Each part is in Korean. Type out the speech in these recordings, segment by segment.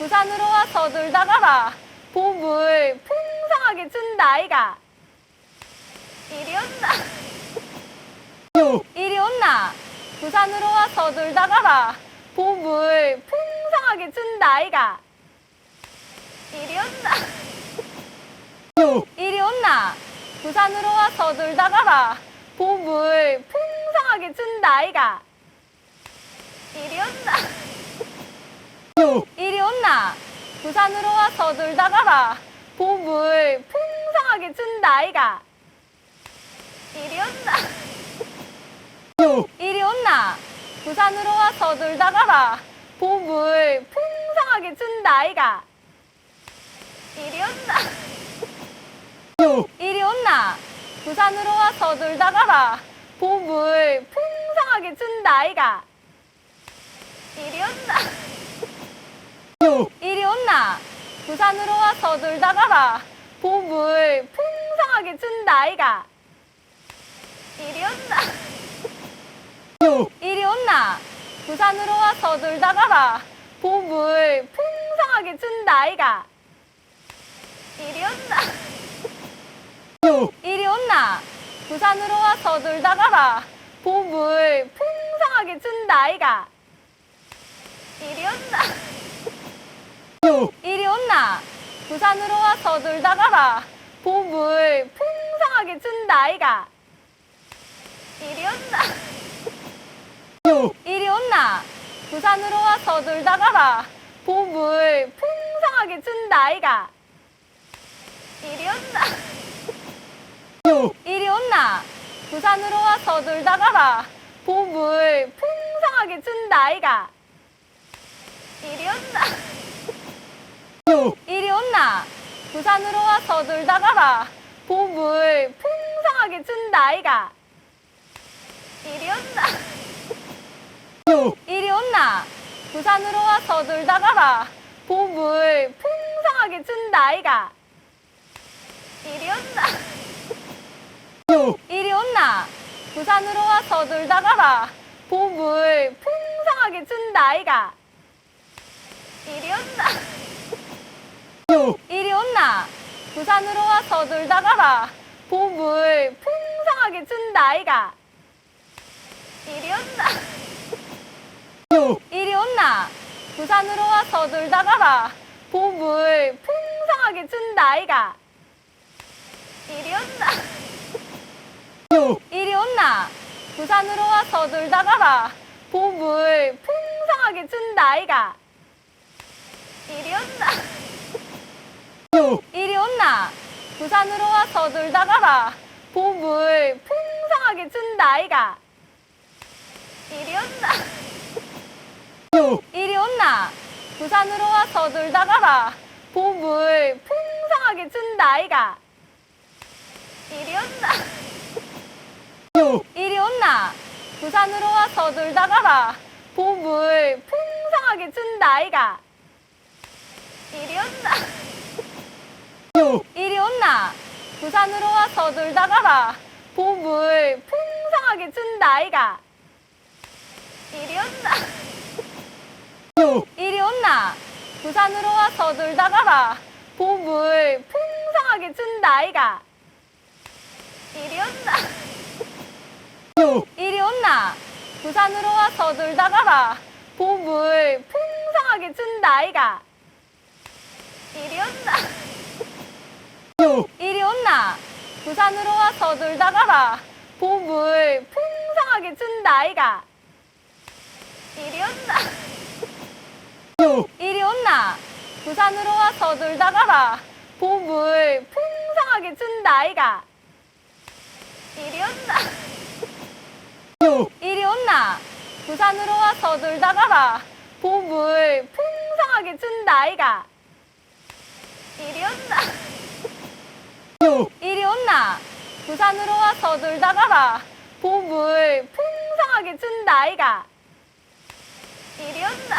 부산으로 와서 놀다 가라. 봄을 풍성하게 준다 아이가. 이리 온나. 이리 온나. 부산으로 와서 놀다 가라. 봄을 풍성하게 준다 아이가. 이리 온나. 이리 온나. 부산으로 와서 놀다 가라. 봄을 풍성하게 준다 아이가. 이리 온나. 이리 온나. 부산으로 와서 놀다 가라. 봄을 풍성하게 준다 아이가. 이리 온나. 이리 온나. 부산으로 와서 놀다 가라. 봄을 풍성하게 준다 아이가. 이리 온나. 이리 온나. 부산으로 와서 놀다 가라. 봄을 풍성하게 준다 아이가. 이리 온나. 이리 온나. 부산으로 와서 놀다 가라. 봄을 풍성하게 준다 아이가. 이리 온나. 이리 온나. 부산으로 와서 놀다 가라. 봄을 풍성하게 준다 아이가. 이리 온나. 이리 온나. 부산으로 와서 놀다 가라. 봄을 풍성하게 준다 아이가. 이리 온나. 이리 온나. 부산으로 와서 놀다 가라. 봄을 풍성하게 준다 아이가. 이리 온나. 이리 온나. 부산으로 와서 놀다 가라. 봄을 풍성하게 준다 아이가. 이리 온나. 이리 온나. 부산으로 와서 놀다 가라. 봄을 풍성하게 준다 아이가. 이리 온나. 이리 온나. 부산으로 와서 놀다 가라. 봄을 풍성하게 준다 아이가. 이리 온나. 이리 온나. 부산으로 와서 놀다 가라. 봄을 풍성하게 준다 아이가. 이리 온나. 이리 온나. 부산으로 와서 놀다 가라. 봄을 풍성하게 준다 아이가. 이리 온나. 이리 온나. 부산으로 와서 놀다 가라. 봄을 풍성하게 준다 아이가. 이리 온나. 이리 온나. 부산으로 와서 놀다 가라. 봄을 풍성하게 준다 아이가. 이리 온나. 이리 온나. 부산으로 와서 놀다 가라. 봄을 풍성하게 준다 아이가. 이리 온나. 이리 온나. 부산으로 와서 놀다 가라. 봄을 풍성하게 준다 아이가. 이리 온나. 이리 온나. 부산으로 와서 놀다 가라. 봄을 풍성하게 준다 아이가. 이리 온나. 이리 온나. 부산으로 와서 놀다 가라. 봄을 풍성하게 준다 아이가. 이리 온나. 이리 온나. 부산으로 와서 놀다 가라. 봄을 풍성하게 준다 아이가. 이리 온나. 이리 온나. 부산으로 와서 놀다 가라. 봄을 풍성하게 준다 아이가. 이리 온나. 이리 온나. 부산으로 와서 놀다 가라. 봄을 풍성하게 준다 아이가. 이리 온나. 이리 온나. 부산으로 와서 놀다 가라. 봄을 풍성하게 준다 아이가. 이리 온나. 이리 온나. 부산으로 와서 놀다 가라. 봄을 풍성하게 준다 아이가. 이리 온나. 이리 온나. 부산으로 와서 놀다 가라. 봄을 풍성하게 준다 아이가. 이리 온나. 이리 온나. 부산으로 와서 놀다 가라. 봄을 풍성하게 준다 아이가. 이리 온나.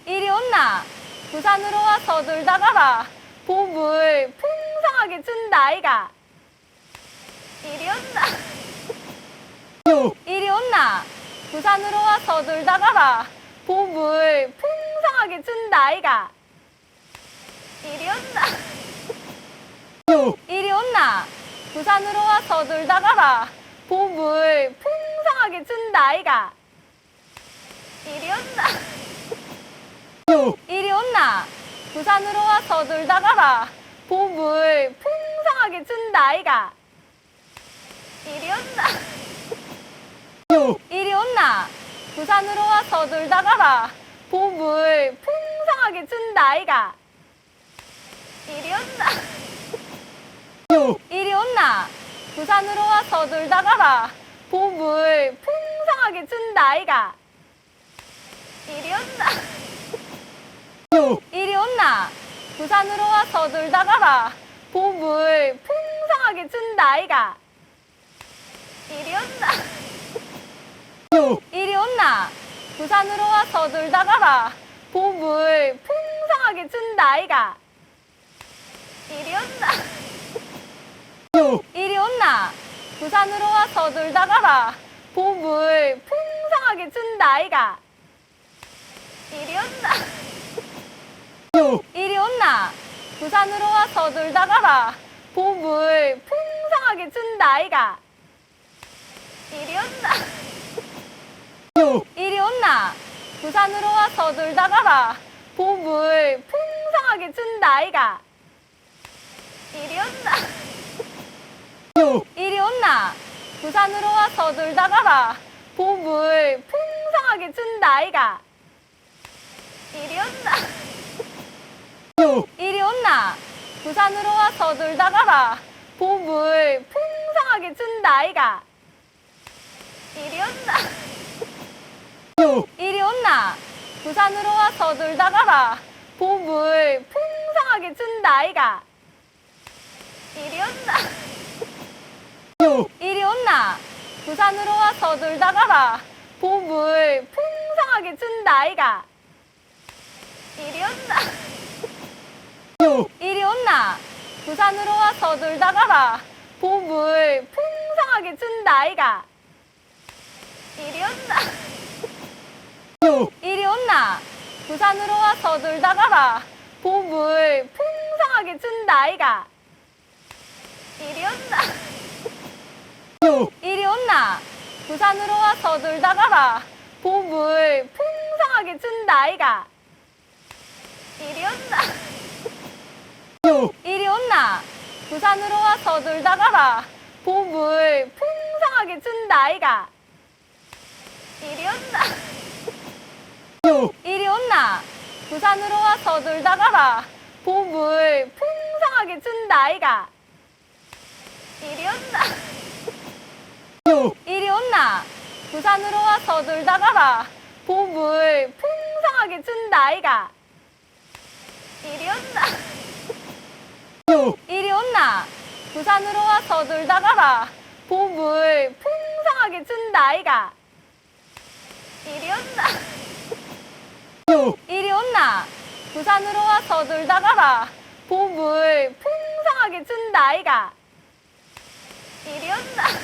이리 온나. 부산으로 와서 놀다 가라. 봄을 풍성하게 준다 아이가. 이리 온나. 이리 온나. 부산으로 와서 놀다 가라. 봄을 풍성하게 풍성하게 준다 아이가. 이리 온나. 이리 온나. 부산으로 와서 놀다 가라. 봄을 풍성하게 준다 아이가. 이리 온나. 이리 온나. 부산으로 와서 놀다 가라. 봄을 풍성하게 준다 아이가. 이리 온나. 이리 온나. 부산으로 와서 놀다 가라. 봄을 풍성하게 준다 아이가. 이리 온나. 이리 온나. 부산으로 와서 놀다 가라. 봄을 풍성하게 준다 아이가. 이리 온나. 이리 온나. 부산으로 와서 놀다 가라. 봄을 풍성하게 준다 아이가. 이리 온나. 이리 온나. 부산으로 와서 놀다 가라. 봄을 풍성하게 준다 아이가. 이리 온나. 이리 온나. 부산으로 와서 놀다 가라. 봄을 풍성하게 준다 아이가. 이리 온나. 이리 온나. 부산으로 와서 놀다 가라. 봄을 풍성하게 준다 아이가. 이리 온나. 이리 온나. 부산으로 와서 놀다 가라. 봄을 풍성하게 준다 아이가. 이리 온나. 이리 온나. 부산으로 와서 놀다 가라. 봄을 풍성하게 준다 아이가. 이리 온나. 이리 온나. 부산으로 와서 놀다 가라. 봄을 풍성하게 준다 아이가. 이리 온나. 이리 온나. 부산으로 와서 놀다 가라. 봄을 풍성하게 준다 아이가. 이리 온나. 이리 온나. 부산으로 와서 놀다 가라. 봄을 풍성하게 준다 아이가. 이리 온나. 이리 온나. 부산으로 와서 놀다 가라. 봄을 풍성하게 준다 아이가. 이리 온나. 이리 온나. 부산으로 와서 놀다 가라. 봄을 풍성하게 준다 아이가. 이리 온나. 이리 온나. 부산으로 와서 놀다 가라. 봄을 풍성하게 준다 아이가. 이리 온나. 이리 온나. 부산으로 와서 놀다 가라. 봄을 풍성하게 준다 아이가. 이리 온나. 이리 온나. 부산으로 와서 놀다 가라. 봄을 풍성하게 준다 아이가. 이리 온나. 이리 온나. 부산으로 와서 놀다 가라. 봄을 풍성하게 준다 아이가. 이리 온나. 이리 온나. 부산으로 와서 놀다 가라. 봄을 풍성하게 준다 아이가. 이리 온나. 이리 온나. 부산으로 와서 놀다 가라. 봄을 풍성하게 준다 아이가. 이리 온나.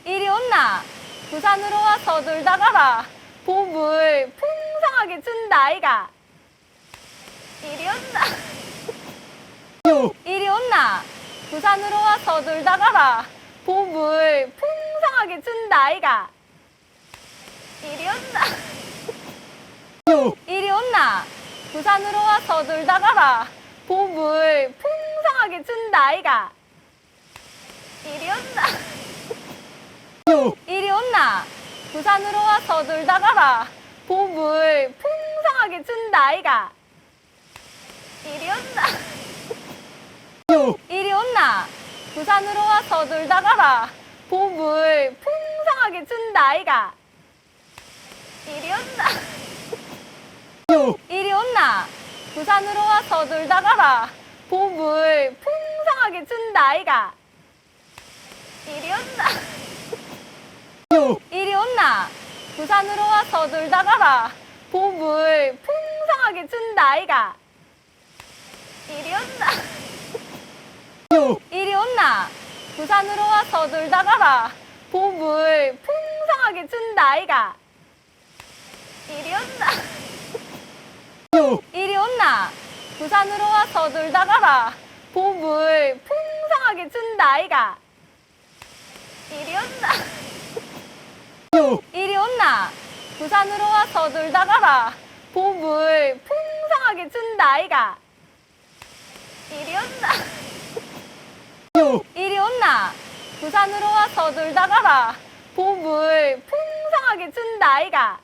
이리 온나. 부산으로 와서 놀다 가라. 봄을 풍성하게 준다 아이가. 이리 온나. 이리 온나. 부산으로 와서 놀다 가라. 봄을 풍성하게 준다 아이가. 이리 온나. 이리 온나. 부산으로 와서 놀다 가라. 봄을 풍성하게 준다 아이가. 이리 온나. 이리 온나. 부산으로 와서 놀다 가라. 봄을 풍성하게 준다 아이가. 이리 온나. 이리 온나. 부산으로 와서 놀다 가라. 봄을 풍성하게 준다 아이가. 이리 온나. 이리 온나. 부산으로 와서 놀다 가라. 봄을 풍성하게 준다 아이가. 이리 온나. 이리 온나. 부산으로 와서 놀다 가라. 봄을 풍성하게 준다 아이가. 이리 온나. 이리 온나. 부산으로 와서 놀다 가라. 봄을 풍성하게 준다 아이가. 이리 온나. 부산으로 와서 놀다 가라. 봄을 풍성하게 준다 아이가. 이리 온나. 이리 온나. 부산으로 와서 놀다 가라. 봄을 풍성하게 준다 아이가. 이리 온나. 이리 온나. 부산으로 와서 놀다 가라. 봄을 풍성하게 준다 아이가.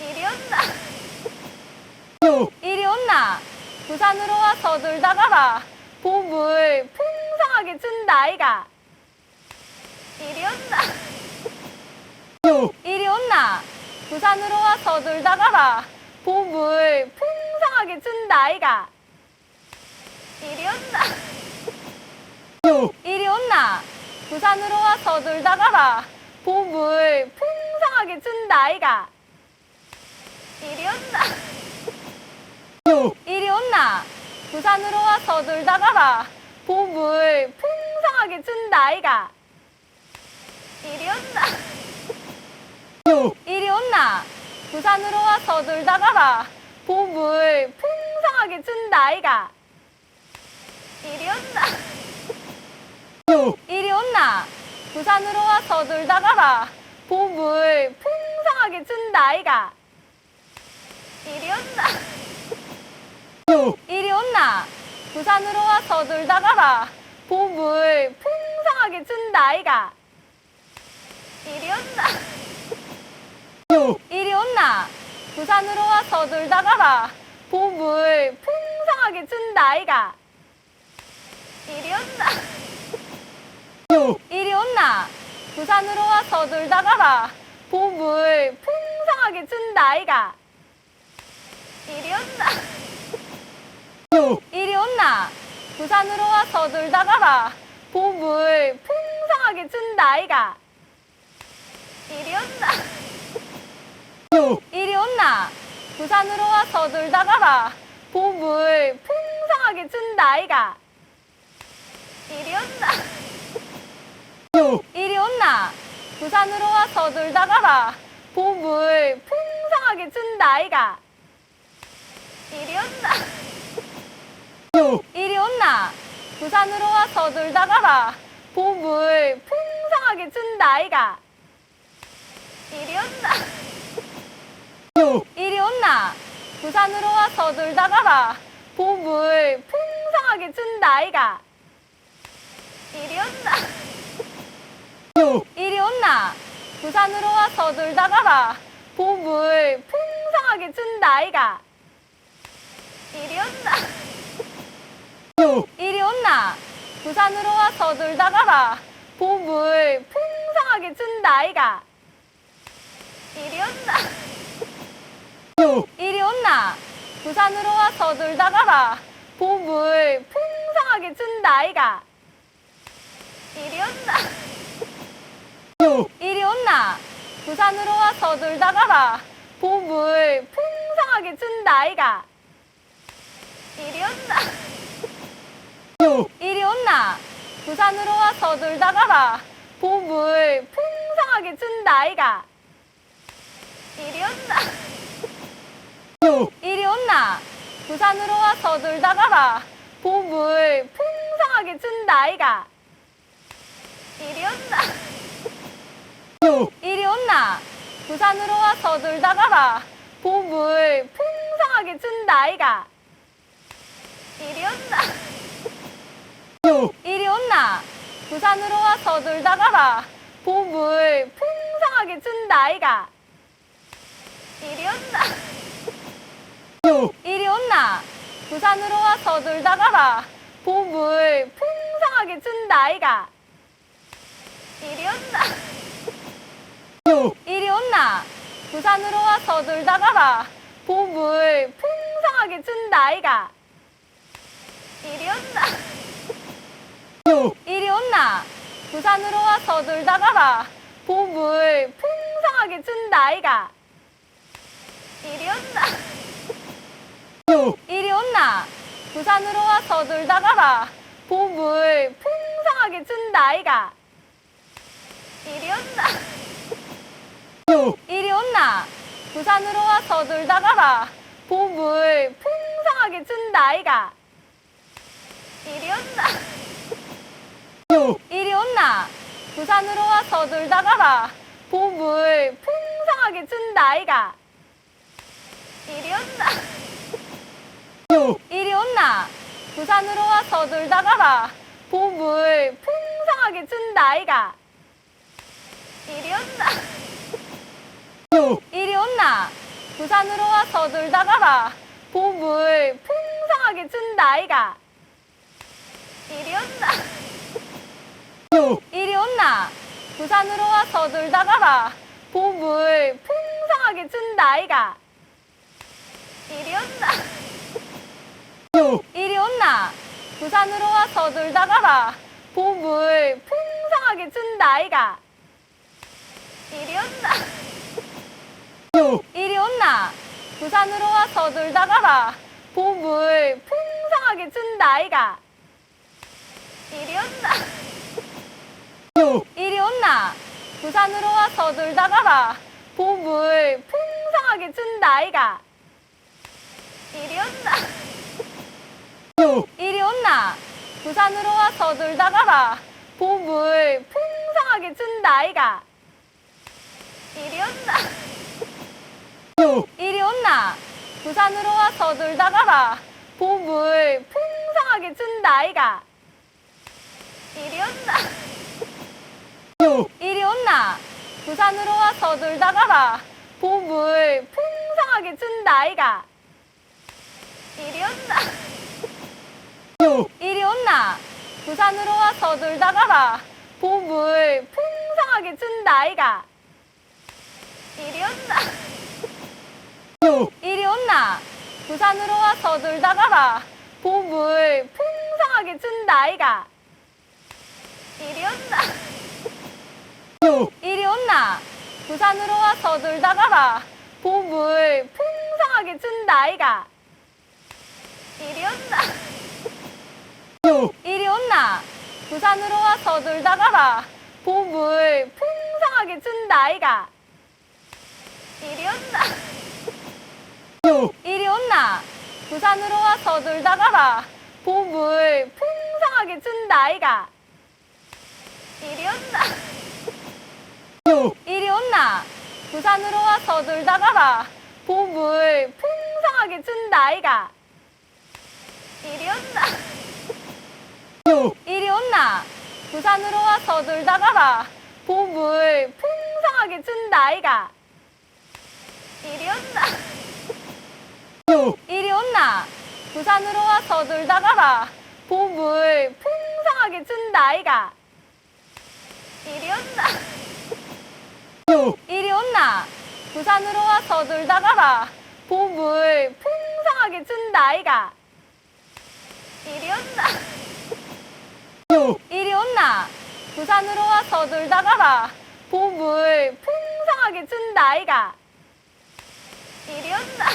이리 온나. 이리 온나. 부산으로 와서 놀다 가라. 봄을 풍성하게 준다 아이가. 이리 온나. 이리 온나. 부산으로 와서 놀다 가라. 봄을 풍성하게 준다 아이가. 이리 온나. 이리 온나. 부산으로 와서 놀다 가라. 봄을 풍성하게 준다 아이가. 이리 온나. 이리 온나. 부산으로 와서 놀다 가라. 봄을 풍성하게 준다 아이가. 이리 온나. 이리 온나. 부산으로 와서 놀다 가라. 봄을 풍성하게 준다 아이가. 이리 온나. 이리 온나. 부산으로 와서 놀다 가라. 봄을 풍성하게 준다 아이가. 이리 온나. 이리 온나. 부산으로 와서 놀다 가라. 봄을 풍성하게 준다 아이가. 이리 온나. 이리 온나. 부산으로 와서 놀다 가라. 봄을 풍성하게 준다 아이가. 이리 온나. 이리 온나. 부산으로 와서 놀다 가라. 봄을 풍성하게 준다 아이가. 이리 온나. 이리 온나. 부산으로 와서 놀다 가라. 봄을 풍성하게 준다 아이가. 이리 온나. 이리 온나. 부산으로 와서 놀다 가라. 봄을 풍성하게 준다 아이가. 이리 온나. 이리 온나. 부산으로 와서 놀다 가라. 봄을 풍성하게 준다 아이가. 이리 온나. 이리 온나. 부산으로 와서 놀다 가라. 봄을 풍성하게 준다 아이가. 이리 온나. 이리 온나. 부산으로 와서 놀다 가라. 봄을 풍성하게 준다 아이가. 이리 온나. 이리 온나. 부산으로 와서 놀다 가라. 봄을 풍성하게 준다 아이가. 이리 온나. 이리 온나. 부산으로 와서 놀다 가라. 봄을 풍성하게 준다 아이가. 이리 온나. 이리 온나. 부산으로 와서 놀다 가라. 봄을 풍성하게 준다 아이가. 이리 온나. 이리 온나. 부산으로 와서 놀다 가라. 봄을 풍성하게 준다 아이가. 이리 온나. 이리 온나. 부산으로 와서 놀다 가라. 봄을 풍성하게 준다 아이가. 이리 온나. 이리 온나. 부산으로 와서 놀다 가라. 봄을 풍성하게 준다 아이가. 이리 온나. 이리 온나. 부산으로 와서 놀다 가라. 봄을 풍성하게 준다 아이가. 이리 온나. 이리 온나. 부산으로 와서 놀다 가라. 봄을 풍성하게 준다 아이가. 이리 온나. 이리 온나. 부산으로 와서 놀다 가라. 봄을 풍성하게 준다 아이가. 이리 온나. 이리 온나. 부산으로 와서 놀다 가라. 봄을 풍성하게 준다 아이가. 이리 온나. 이리 온나. 부산으로 와서 놀다 가라. 봄을 풍성하게 준다 아이가. 이리 온나. 이리 온나. 부산으로 와서 놀다 가라. 봄을 풍성하게 준다 아이가. 이리 온나. 이리 온나. 부산으로 와서 놀다 가라. 봄을 풍성하게 풍성하게 준다 아이가. 이리 온나. 이리 온나. 부산으로 와서 놀다 가라. 봄을 풍성하게 준다 아이가. 이리 온나. 이리 온나. 부산으로 와서 놀다 가라. 봄을 풍성하게 준다 아이가. 이리 온나. 이리 온나. 부산으로 와서 놀다 가라. 봄을 풍성하게 준다 아이가. 이리 온나. 이리 온나. 부산으로 와서 놀다 가라. 봄을 풍성하게 준다 아이가. 이리 온나. 이리 온나. 부산으로 와서 놀다 가라. 봄을 풍성하게 준다 아이가. 이리 온나. 이리 온나. 부산으로 와서 놀다 가라. 봄을 풍성하게 준다 아이가. 이리 온나. 이리 온나. 부산으로 와서 놀다 가라. 봄을 풍성하게 준다 아이가. 이리 온나. 이리 온나. 부산으로 와서 놀다 가라. 봄을 풍성하게 준다 아이가. 이리 온나. 이리 온나. 부산으로 와서 놀다 가라. 봄을 풍성하게 준다 아이가. 이리 온나. 이리 온나. 부산으로 와서 놀다 가라. 봄을 풍성하게 준다 아이가. 이리 온나. 이리 온나. 부산으로 와서 놀다 가라. 봄을 풍성하게 준다 아이가. 이리 온나. 이리 온나. 부산으로 와서 놀다 가라. 봄을 풍성하게 준다 아이가. 이리 온나. 이리 온나. 부산으로 와서 놀다 가라. 봄을 풍성하게 준다 아이가. 이리 온나. 이리 온나. 부산으로 와서 놀다 가라. 봄을 풍성하게 준다 아이가. 이리 온나. 이리 온나. 부산으로 와서 놀다 가라. 봄을 풍성하게 준다 아이가. 이리 온나. 이리 온나. 부산으로 와서 놀다 가라. 봄을 풍성하게 준다 아이가. 이리 온나. 이리 온나. 부산으로 와서 놀다 가라. 봄을 풍성하게 준다 아이가. 이리 온나. 이리 온나. 부산으로 와서 놀다 가라. 봄을 풍성하게 준다 아이가. 이리 온나. 이리 온나. 부산으로 와서 놀다 가라. 봄을 풍성하게 준다 아이가. 이리 온나. 이리 온나. 부산으로 와서 놀다 가라. 봄을 풍성하게 준다 아이가. 이리 온나.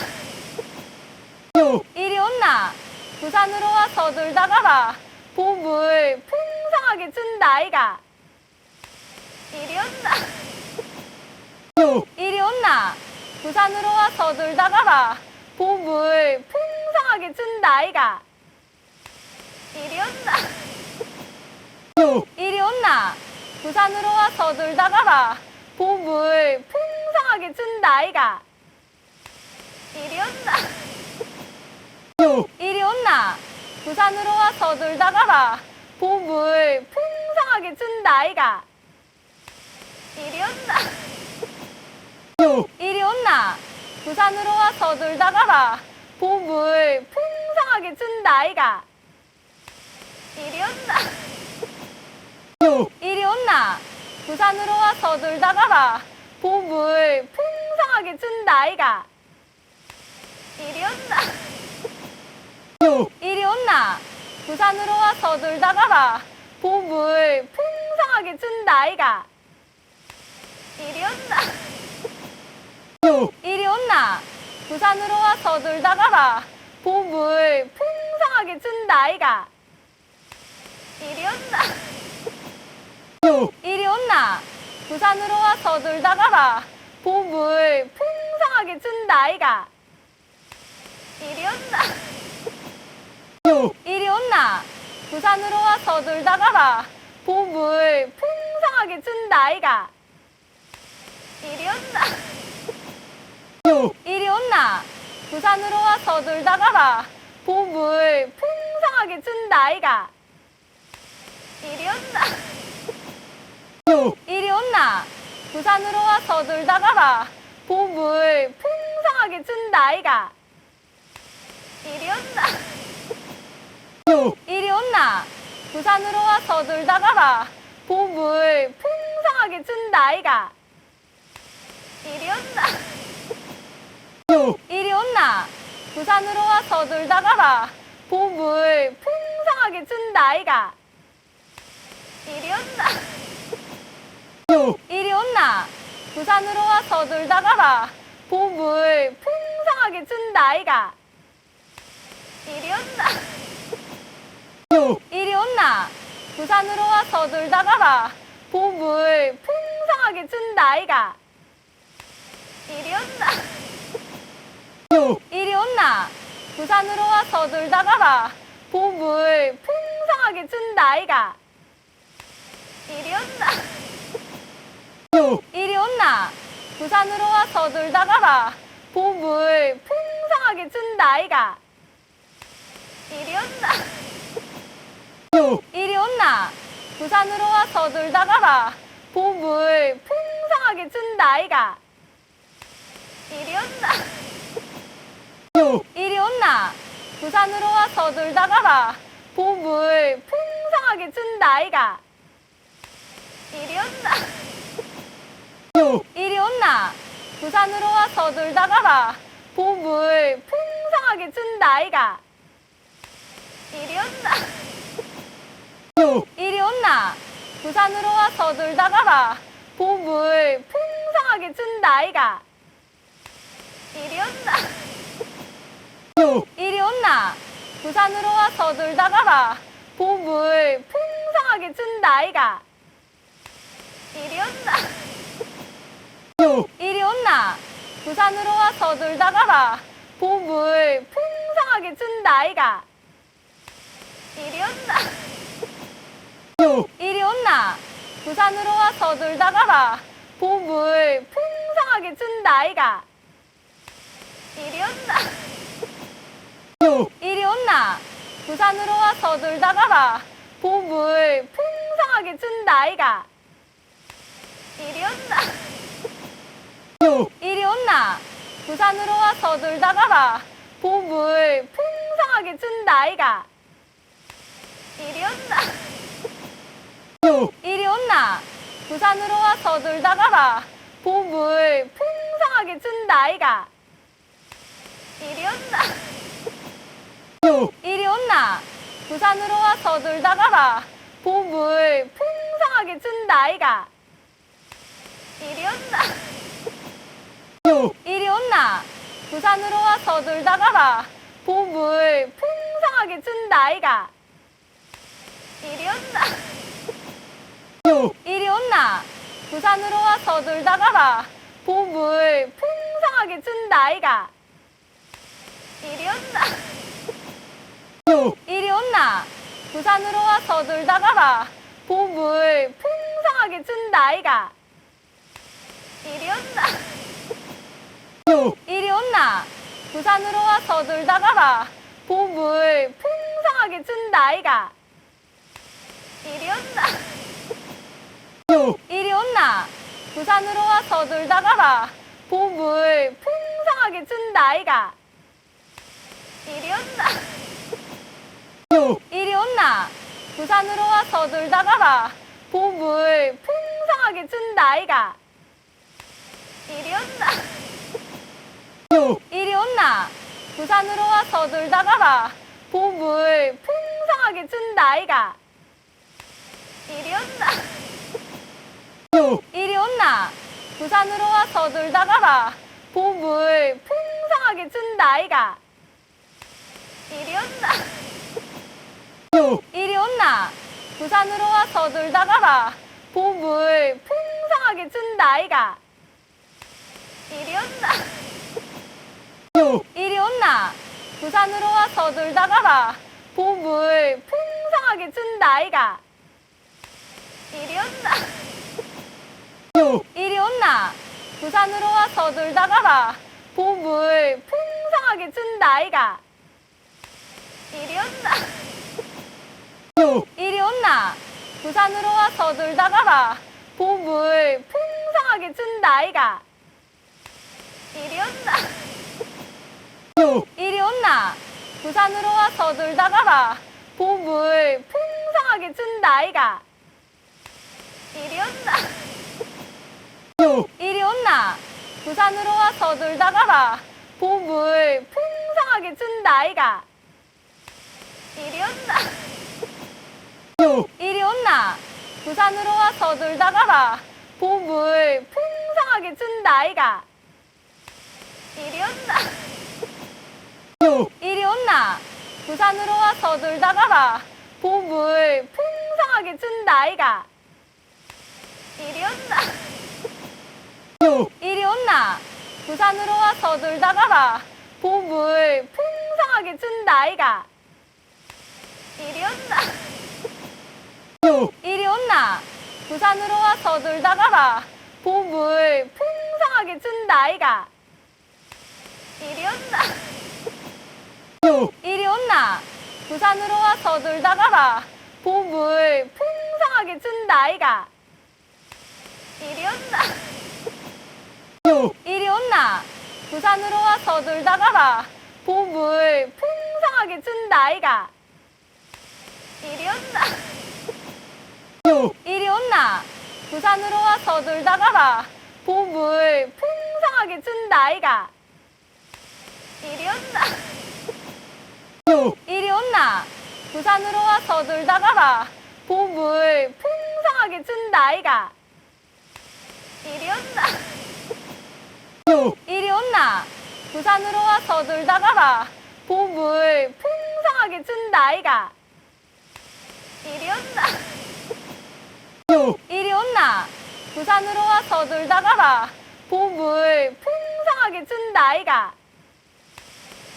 이리 온나. 부산으로 와서 놀다 가라. 봄을 풍성하게 준다 아이가. 이리 온나. 이리 온나. 부산으로 와서 놀다 가라. 봄을 풍성하게 준다 아이가. 이리 온나. 이리 온나. 부산으로 와서 놀다 가라. 봄을 풍성하게 준다 아이가. 이리 온나. 이리 온나. 부산으로 와서 놀다 가라. 봄을 풍성하게 준다 아이가. 이리 온나. 이리 온나. 부산으로 와서 놀다 가라. 봄을 풍성하게 준다 아이가. 이리 온나. 이리 온나. 부산으로 와서 놀다 가라. 봄을 풍성하게 준다 아이가. 이리 온나. 이리 온나. 부산으로 와서 놀다 가라. 봄을 풍성하게 준다 아이가. 이리 온나. 이리 온나. 부산으로 와서 놀다 가라. 봄을 풍성하게 준다 아이가. 이리 온나. 이리 온나. 부산으로 와서 놀다 가라. 봄을 풍성하게 준다 아이가. 이리 온나. 이리 온나 부산으로 와서 놀다 가라 봄을 풍성하게 준다 아이가 이리 온나 이리 온나 부산으로 와서 놀다 가라 봄을 풍성하게 준다 아이가 이리 온나 이리 온나 부산으로 와서 놀다 가라 봄을 풍성하게 준다 아이가 이리 온나 이리 온나 부산으로 와서 놀다 가라 봄을 풍성하게 준다 아이가 이리 온나 이리 온나 부산으로 와서 놀다 가라 봄을 풍성하게 준다 아이가 이리 온나 이리 온나 부산으로 와서 놀다 가라 봄을 풍성하게 준다 아이가 이리 온나 이리 온나 부산으로 와서 놀다 가라 봄을 풍성하게 준다 아이가 이리 온나 이리 온나 부산으로 와서 놀다 가라 봄을 풍성하게 준다 아이가 이리 온나 이리 온나 부산으로 와서 놀다 가라 봄을 풍성하게 준다 아이가 이리 온나 이리 온나 부산으로 와서 놀다 가라 봄을 풍성하게 준다 아이가 이리 온나 이리 온나 부산으로 와서 놀다 가라 봄을 풍성하게 준다 아이가 이리 온나 이리 온나 부산으로 와서 놀다 가라 봄을 풍성하게 준다 아이가 이리 온나 이리 온나 부산으로 와서 놀다 가라 봄을 풍성하게 준다 아이가 이리 온나 이리 온나 부산으로 와서 놀다 가라 봄을 풍성하게 준다 아이가 이리 온나 이리 온나 부산으로 와서 놀다 가라 봄을 풍성하게 준다 아이가 이리 온나 이리 온나 부산으로 와서 놀다 가라 봄을 풍성하게 준다 아이가 이리 온나 이리 온나 부산으로 와서 놀다 가라 봄을 풍성하게 준다 아이가 이리 온나 이리 온나 부산으로 와서 놀다 가라 봄을 풍성하게 준다 아이가 이리 온나 이리 온나 부산으로 와서 놀다 가라 봄을 풍성하게 준다 아이가 이리 온나 이리 온나 부산으로 와서 놀다 가라 봄을 풍성하게 준다 아이가 이리 온나 이리 온나 부산으로 와서 놀다 가라 봄을 풍성하게 준다 아이가 이리 온나 이리 온나 부산으로 와서 놀다 가라 봄을 풍성하게 준다 아이가 이리 온나 이리 온나 부산으로 와서 놀다 가라 봄을 풍성하게 준다 아이가 이리 온나 이리 온나 부산으로 와서 놀다 가라 봄을 풍성하게 준다 아이가 이리 온나 이리 온나 부산으로 와서 놀다 가라 봄을 풍성하게 준다 아이가 이리 온나 이리 온나 부산으로 와서 놀다 가라 봄을 풍성하게 준다 아이가 이리 온나 이리 온나 부산으로 와서 놀다 가라 봄을 풍성하게 준다 아이가 이리 온나 이리 온나 부산으로 와서 놀다 가라 봄을 풍성하게 준다 아이가 이리 온나 이리 온나 부산으로 와서 놀다 가라 봄을 풍성하게 준다 아이가 이리 온나 이리 온나 부산으로 와서 놀다 가라 봄을 풍성하게 준다 아이가. 이리 온나. 이리 온나. 부산으로 와서 놀다 가라. 봄을 풍성하게 준다 아이가. 이리 온나. 이리 온나. 부산으로 와서 놀다 가라. 봄을 풍성하게 준다 아이가. 이리 온나. 이리 온나. 부산으로 와서 놀다 가라. 봄을 풍성하게 준다 아이가. 이리 온나. 이리 온나. 부산으로 와서 놀다 가라. 봄을 풍성하게 준다 아이가. 이리 온나. 이리 온나. 부산으로 와서 놀다 가라. 봄을 풍성하게 준다 아이가. 이리 온나. 이리 온나. 부산으로 와서 놀다 가라. 봄을 풍성하게 준다 아이가. 이리 온나. 이리 온나. 부산으로 와서 놀다 가라. 봄을 풍성하게 준다 아이가. 이리 온나. 이리 온나. 부산으로 와서 놀다 가라. 봄을 풍성하게 준다 아이가. 이리 온나. 이리 온나. 부산으로 와서 놀다 가라. 봄을 풍성하게 준다 아이가. 이리 온나. 이리 온나. 부산으로 와서 놀다 가라. 봄을 풍성하게 준다 아이가. 이리 온나. 이리 온나. 부산으로 와서 놀다 가라. 봄을 풍성하게 준다 아이가. 이리 온나. 이리 온나. 부산으로 와서 놀다 가라. 봄을 풍성하게 준다 아이가. 이리 온나. 이리 온나. 부산으로 와서 놀다 가라. 봄을 풍성하게 준다 아이가. 이리 온나. 이리 온나. 부산으로 와서 놀다 가라. 봄을 풍성하게 준다 아이가.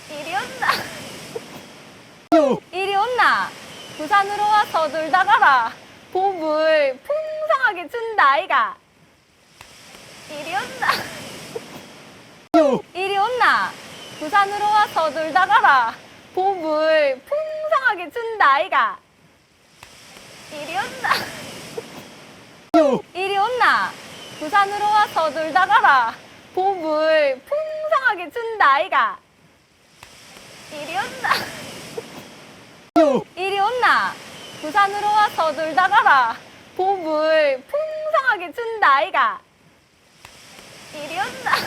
이리 온나. 이리 온나. 부산으로 와서 놀다 가라. 봄을 풍성하게 준다 아이가. 이리 온나. 이리 온나. 부산으로 와서 놀다 가라. 봄을 풍성하게 준다 아이가. 이리 온나. 이리 온나. 부산으로 와서 놀다 가라. 봄을 풍성하게 준다 아이가. 이리 온나. 이리 온나. 부산으로 와서 놀다 가라. 봄을 풍성하게 준다 아이가. 이리 온나.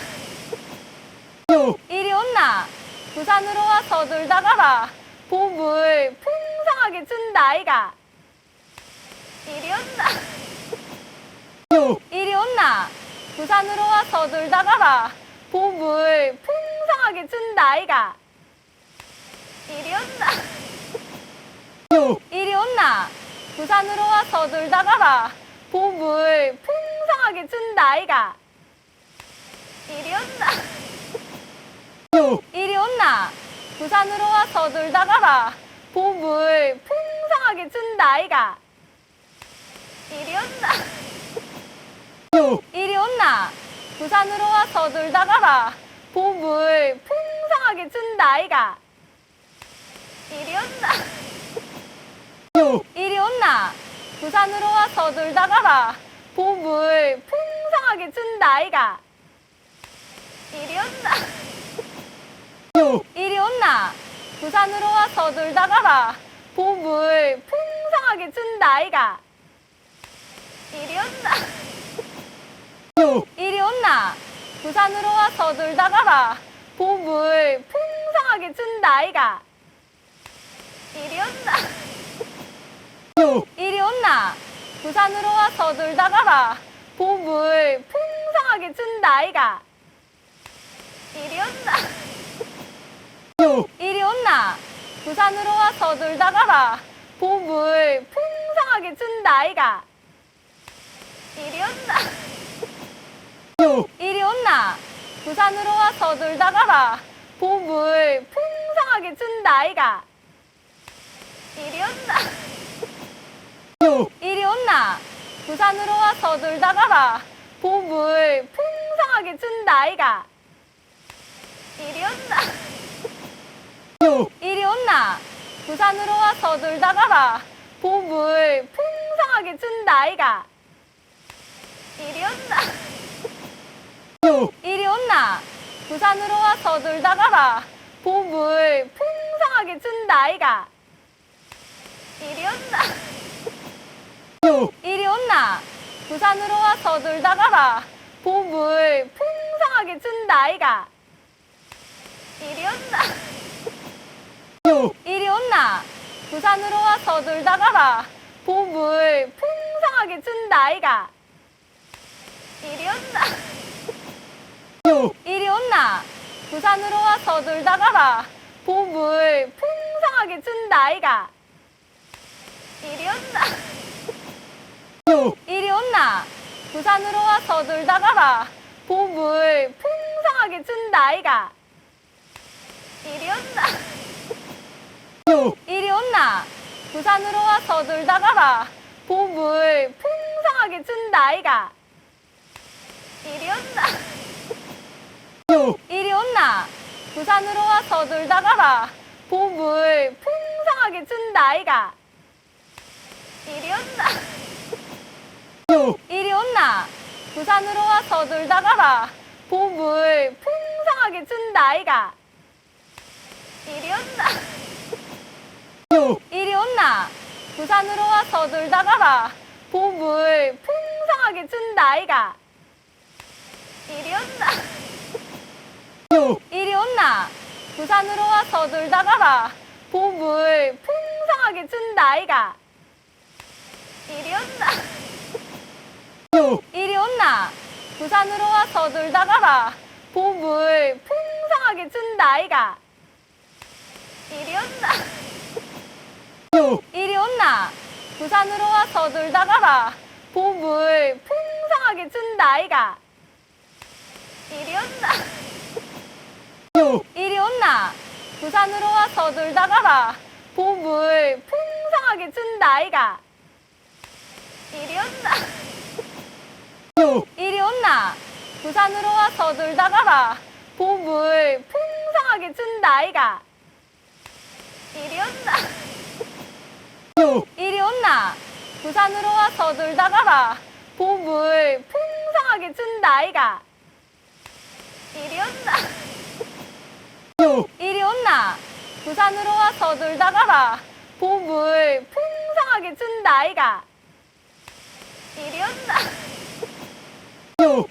이리 온나. 부산으로 와서 놀다 가라. 봄을 풍성하게 준다 아이가. 이리 온나. 이리 온나. 부산으로 와서 놀다 가라. 봄을 풍성하게 준다 아이가. 이리 온나. 이리 온나. 부산으로 와서 놀다 가라. 봄을 풍성하게 준다 아이가. 이리 온나. 이리 온나. 부산으로 와서 놀다 가라. 봄을 풍성하게 준다 아이가. 이리 온나. 이리 온나. 부산으로 와서 놀다 가라. 봄을 풍성하게 준다 아이가. 이리 온나. 이리 온나. 부산으로 와서 놀다 가라. 봄을 풍성하게 준다 아이가. 이리 온나. 이리 온나. 부산으로 와서 놀다 가라. 봄을 풍성하게 준다 아이가. 이리 온나. 이리 온나. 부산으로 와서 놀다 가라. 봄을 풍성하게 준다 아이가. 이리 온나. 이리 온나. 부산으로 와서 놀다 가라. 봄을 풍성하게 준다 아이가. 이리 온나. 이리 온나. 부산으로 와서 놀다 가라. 봄을 풍성하게 준다 아이가. 이리 온나. 이리 온나. 부산으로 와서 놀다 가라. 봄을 풍성하게 준다 아이가. 이리 온나? 이리 온나? 부산으로 와서 놀다 가라. 봄을 풍성하게 준다 아이가. 이리 온나? 이리 온나? 부산으로 와서 놀다 가라. 봄을 풍성하게 준다 아이가. 이리 온나? 이리 온나? 부산으로 와서 놀다 가라. 봄을 풍성하게 준다 아이가. 이리 온나? 이리 온나? 부산으로 와서 놀다 가라. 봄을 풍성하게 준다 아이가. 이리 온나? 이리 온나? 부산으로 와서 놀다 가라. 봄을 풍성하게 준다 아이가. 이리 온나? 이리 온나? 부산으로 와서 놀다 가라. 봄을 풍성하게 준다 아이가. 이리 온나? 이리 온나? 부산으로 와서 놀다 가라. 봄을 풍성하게 준다 아이가. 이리 온나? 이리 온나? 부산으로 와서 놀다 가라. 봄을 풍성하게 준다 아이가. 이리 온나? 이리 온나? 부산으로 와서 놀다 가라. 봄을 풍성하게 준다 아이가. 이리 온나? 이리 온나? 부산으로 와서 놀다 가라. 봄을 풍성하게 준다 아이가. 이리 온나? 이리 온나? 부산으로 와서 놀다 가라. 봄을 풍성하게 준다 아이가. 이리 온나? 이리 온나? 부산으로 와서 놀다 가라. 봄을 풍성하게 준다 아이가. 이리 온나? 이리 온나? 부산으로 와서 놀다 가라. 봄을 풍성하게 준다 아이가. 이리 온나? 이리 온나? 부산으로 와서 놀다 가라. 봄을 풍성하게 준다 아이가. 이리 온나? 이리 온나? 부산으로 와서 놀다 가라. 봄을 풍성하게 준다 아이가. 이리 온나? 이리 온나? 부산으로 와서 놀다 가라. 봄을 풍성하게 준다 아이가. 이리 온나? 이리 온나? 부산으로 와서 놀다 가라. 봄을 풍성하게 준다 아이가. 이리 온나? 이리 온나? 부산으로 와서 놀다 가라. 봄을 풍성하게 준다 아이가. 이리 온나?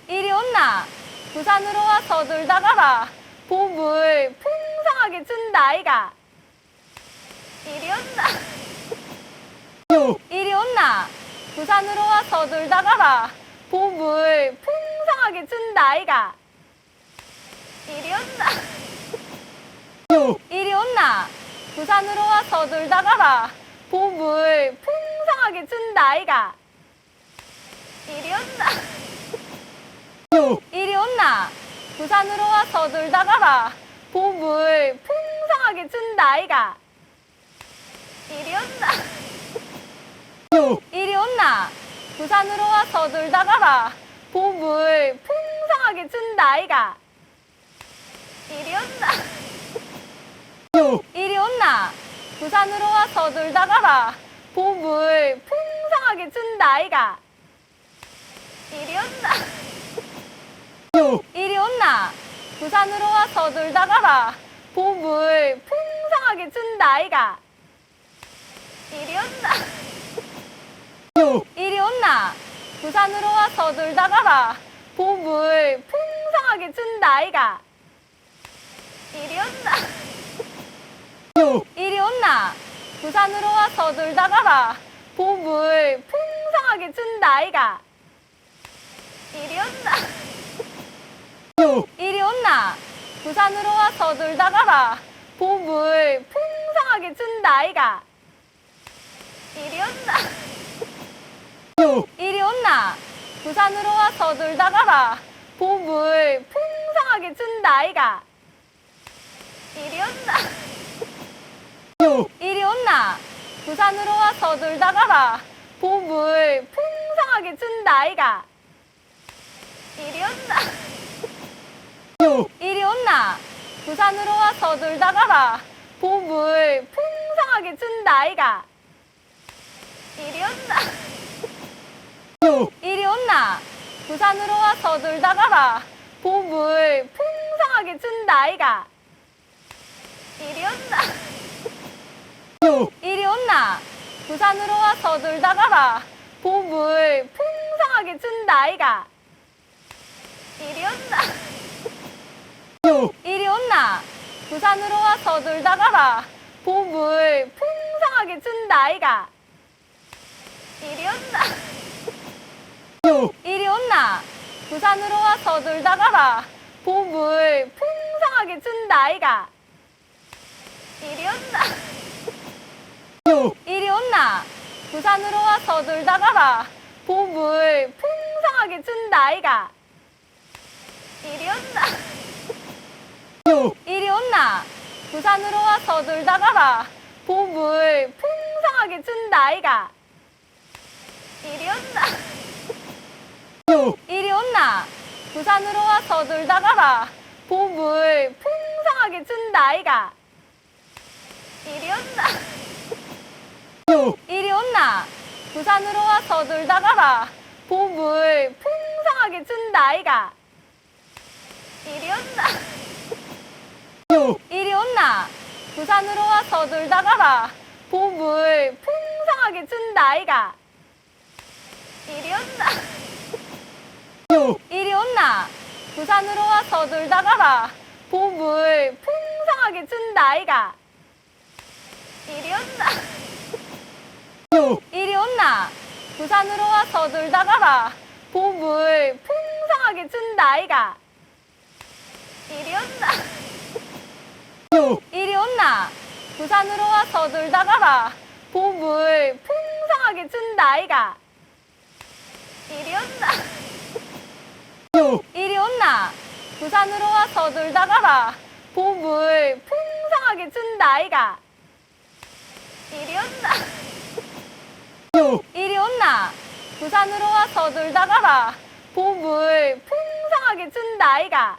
이리 온나? 부산으로 와서 놀다 가라. 봄을 풍성하게 준다 아이가. 이리 온나? 이리 온나? 부산으로 와서 놀다 가라. 봄을 풍성하게 준다 아이가. 이리 온나? 이리 온나? 부산으로 와서 놀다 가라. 봄을 풍성하게 준다 아이가. 이리 온나? 이리 온나? 부산으로 와서 놀다 가라. 봄을 풍성하게 준다 아이가. 이리 온나? 이리 온나? 부산으로 와서 놀다 가라. 봄을 풍성하게 준다 아이가. 이리 온나? 이리 온나? 부산으로 와서 놀다 가라. 봄을 풍성하게 준다 아이가. 이리 온나? 이리 온나? 부산으로 와서 놀다 가라. 봄을 풍성하게 준다 아이가. 이리 온나? 이리 온나? 부산으로 와서 놀다 가라. 봄을 풍성하게 준다 아이가. 이리 온나? 이리 온나? 부산으로 와서 놀다 가라. 봄을 풍성하게 준다 아이가. 이리 온나? 이리 온나? 부산으로 와서 놀다 가라. 봄을 풍성하게 준다 아이가. 이리 온나? 이리 온나? 부산으로 와서 놀다 가라. 봄을 풍성하게 준다 아이가. 이리 온나? 이리 온나? 부산으로 와서 놀다 가라. 봄을 풍성하게 준다 아이가. 이리 온나. 이리 온나. 부산으로 와서 놀다 가라. 봄을 풍성하게 준다 아이가. 이리 온나. 이리 온나. 부산으로 와서 놀다 가라. 봄을 풍성하게 준다 아이가. 이리 온나. 이리 온나. 부산으로 와서 놀다 가라. 봄을 풍성하게 준다 아이가. 이리 온나. 이리 온나. 부산으로 와서 놀다 가라. 봄을 풍성하게 준다 아이가. 이리 온나. 이리 온나. 부산으로 와서 놀다 가라. 봄을 풍성하게 준다 아이가. 이리 온나. 이리 온나. 부산으로 와서 놀다 가라. 봄을 풍성하게 준다 아이가. 이리 온나. 이리 온나. 부산으로 와서 놀다 가라. 봄을 풍성하게 준다 아이가. 이리 온나. 이리 온나. 부산으로 와서 놀다 가라. 봄을 풍성하게 준다 아이가. 이리 온나. 이리 온나. 부산으로 와서 놀다 가라. 봄을 풍성하게 준다 아이가. 이리 온나. 이리 온나. 부산으로 와서 놀다 가라. 봄을 풍성하게 준다 아이가. 이리 온나. 이리 온나. 부산으로 와서 놀다 가라. 봄을 풍성하게 준다 아이가. 이리 온나. 이리 온나. 부산으로 와서 놀다 가라. 봄을 풍성하게 준다 아이가. 이리 온나. 이리 온나. 부산으로 와서 놀다 가라. 봄을 풍성하게 준다 아이가. 이리 온나. 이리 온나. 부산으로 와서 놀다 가라. 봄을 풍성하게 준다 아이가. 이리 온나. 이리 온나. 부산으로 와서 놀다 가라. 봄을 풍성하게 준다 아이가.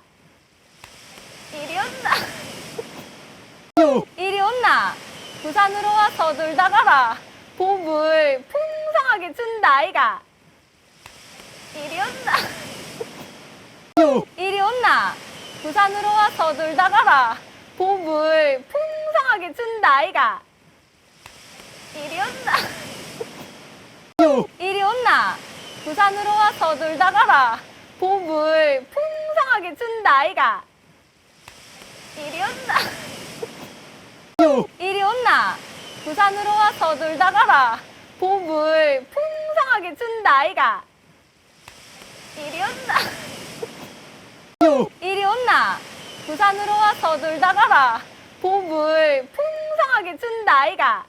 이리 온나. 이리 온나. 부산으로 와서 놀다 가라. 봄을 풍성하게 준다 아이가. 이리 온나. 이리 온나. 부산으로 와서 놀다 가라. 봄을 풍성하게 준다 아이가. 이리 온나. 이리 온나. 부산으로 와서 놀다 가라. 봄을 풍성하게 준다 아이가. 이리 온나. 이리 온나. 부산으로 와서 놀다 가라. 봄을 풍성하게 준다 아이가. 이리 온나. 이리 온나. 부산으로 와서 놀다 가라. 봄을 풍성하게 준다 아이가.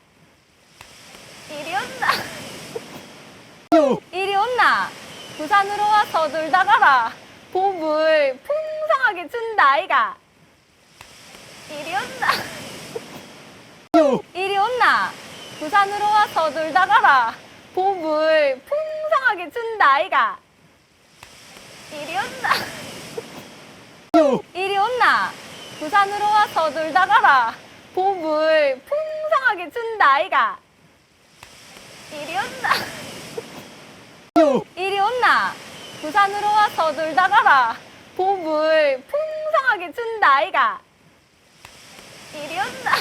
이리 온나. 이리 온나. 부산으로 와서 놀다 가라. 봄을 풍성하게 준다 아이가. 이리 온나. 이리 온나. 부산으로 와서 놀다 가라. 봄을 풍성하게 준다 아이가. 이리 온나. 이리 온나. 부산으로 와서 놀다 가라. 봄을 풍성하게 준다 아이가. 이리 온나. 이리 온나. 부산으로 와서 놀다 가라. 봄을 풍성하게 준다 아이가. 이리 온나.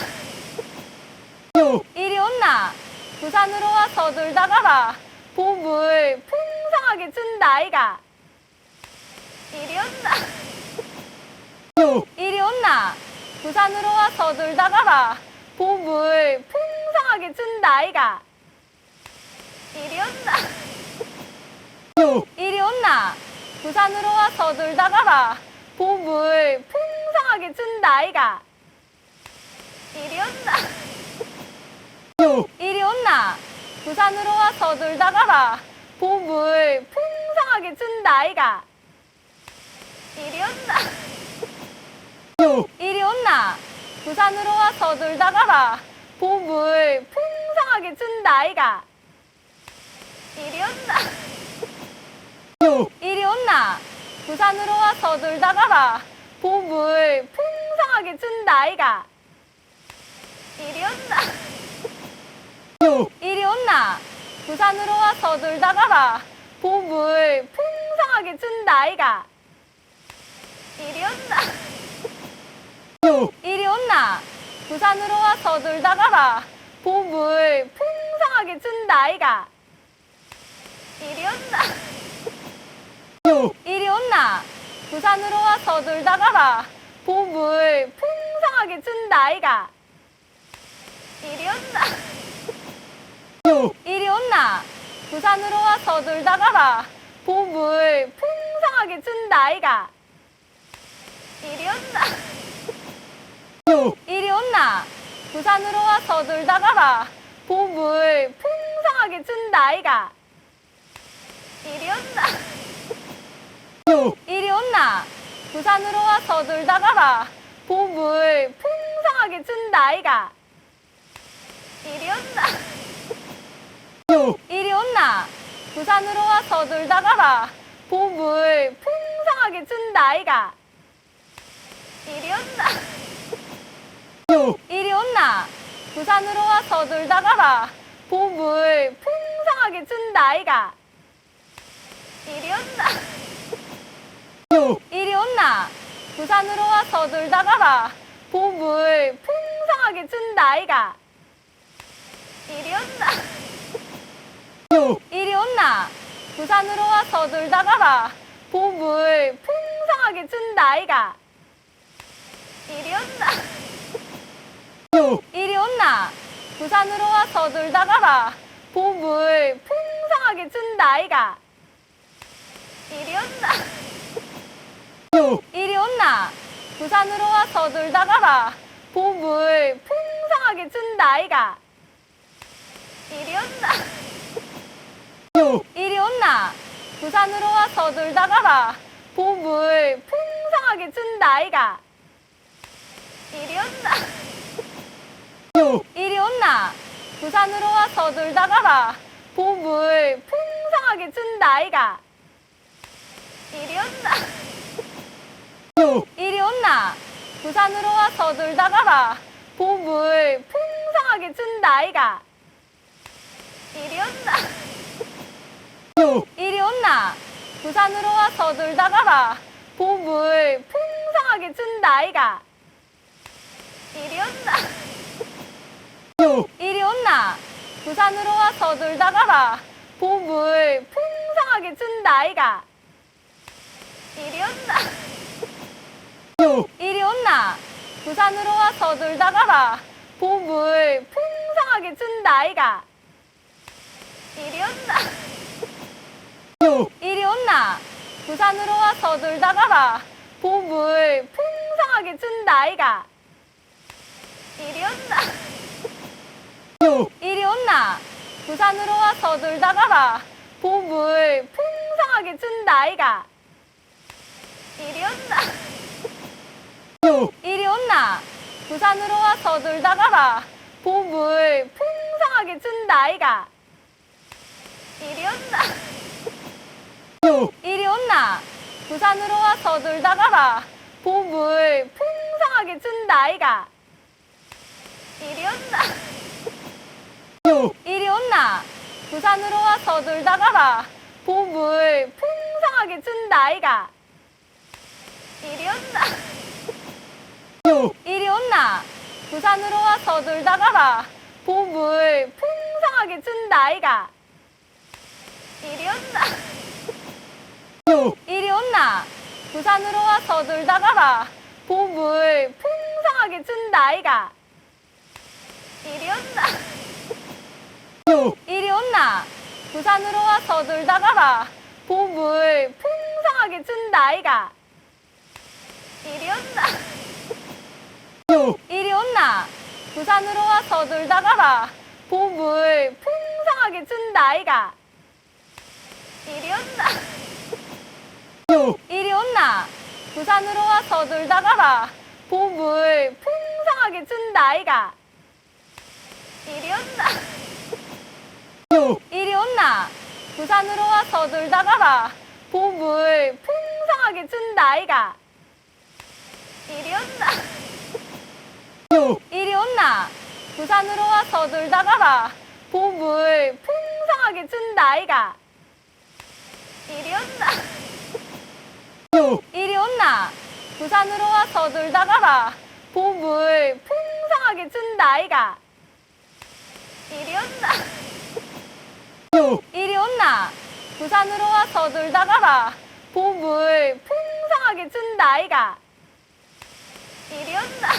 이리 온나. 부산으로 와서 놀다 가라. 봄을 풍성하게 준다 아이가. 이리 온나. 이리 온나. 부산으로 와서 놀다 가라. 봄을 풍성하게 준다 아이가. 이리 온나. 이리 온나. 부산으로 와서 놀다 가라. 봄을 풍성하게 준다 아이가. 이리 온나. 이리 온나. 부산으로 와서 놀다 가라. 봄을 풍성하게 준다 아이가. 이리 온나. 이리 온나. 부산으로 와서 놀다 가라. 봄을 풍성하게 풍성하게 준다 아이가. 이리 온나. 이리 온나. 부산으로 와서 놀다 가라. 봄을 풍성하게 준다 아이가. 이리 온나. 이리 온나. 부산으로 와서 놀다 가라. 봄을 풍성하게 준다 아이가. 이리 온나. 이리 온나. 부산으로 와서 놀다 가라. 봄을 풍성하게 준다 아이가. 이리 온나. 이리 온나. 부산으로 와서 놀다 가라. 봄을 풍성하게 준다 아이가. 이리 온나. 이리 온나. 부산으로 와서 놀다 가라. 봄을 풍성하게 준다 아이가. 이리 온나. 이리 온나. 부산으로 와서 놀다 가라. 봄을 풍성하게 준다 아이가. 이리 온나. 이리 온나. 부산으로 와서 놀다 가라. 봄을 풍성하게 준다 아이가. 이리 온나. 이리 온나. 부산으로 와서 놀다 가라. 봄을 풍성하게 준다 아이가. 이리 온나. 이리 온나. 부산으로 와서 놀다 가라. 봄을 풍성하게 준다 아이가. 이리 온나. 이리 온나. 부산으로 와서 놀다 가라. 봄을 풍성하게 준다 아이가. 이리 온나. 이리 온나. 부산으로 와서 놀다 가라. 봄을 풍성하게 준다 아이가. 이리 온나. 이리 온나. 부산으로 와서 놀다 가라. 봄을 풍성하게 준다 아이가. 이리 온나. 이리 온나. 부산으로 와서 놀다 가라. 봄을 풍성하게 준다 아이가. 이리 온나. 이리 온나. 부산으로 와서 놀다 가라. 봄을 풍성하게 준다 아이가. 이리 온나. 이리 온나. 부산으로 와서 놀다 가라. 봄을 풍성하게 준다 아이가. 이리 온나. 이리 온나. 부산으로 와서 놀다 가라. 봄을 풍성하게 준다 아이가. 이리 온나. 이리 온나. 부산으로 와서 놀다 가라. 봄을 풍성하게 준다 아이가. 이리 온나. 이리 온나. 부산으로 와서 놀다 가라. 봄을 풍성하게 준다 아이가. 이리 온나. 이리 온나. 부산으로 와서 놀다 가라. 봄을 풍성하게 준다 아이가. 이리 온나. 이리 온나. 부산으로 와서 놀다 가라. 봄을 풍성하게 준다 아이가. 이리 온나. 이리 온나. 부산으로 와서 놀다 가라. 봄을 풍성하게 준다 아이가. 이리 온나. 이리 온나. 부산으로 와서 놀다 가라. 봄을 풍성하게 준다 아이가. 이리 온나. 이리 온나. 부산으로 와서 놀다 가라. 봄을 풍성하게 준다 아이가. 이리 온나. 이리 온나. 부산으로 와서 놀다 가라. 봄을 풍성하게 준다 아이가. 이리 온나. 이리 온나. 부산으로 와서 놀다 가라. 봄을 풍성하게 준다 아이가. 이리 온나. 이리 온나. 부산으로 와서 놀다 가라. 봄을 풍성하게 준다 아이가. 이리 온나. 이리 온나. 부산으로 와서 놀다 가라. 봄을 풍성하게 준다 아이가. 이리 온나. 이리 온나. 부산으로 와서 놀다 가라. 봄을 풍성하게 준다 아이가. 이리 온나. 이리 온나. 부산으로 와서 놀다 가라. 봄을 풍성하게 준다 아이가. 이리 온나. 이리 온나 부산으로 와서 놀다 가라 봄을 풍성하게 준다 아이가 이리 온나 이리 온나 부산으로 와서 놀다 가라 봄을 풍성하게 준다 아이가 이리 온나 이리 온나 부산으로 와서 놀다 가라 봄을 풍성하게 준다 아이가 이리 온나 이리 온나 부산으로 와서 놀다 가라 봄을 풍성하게 준다 아이가 이리 온나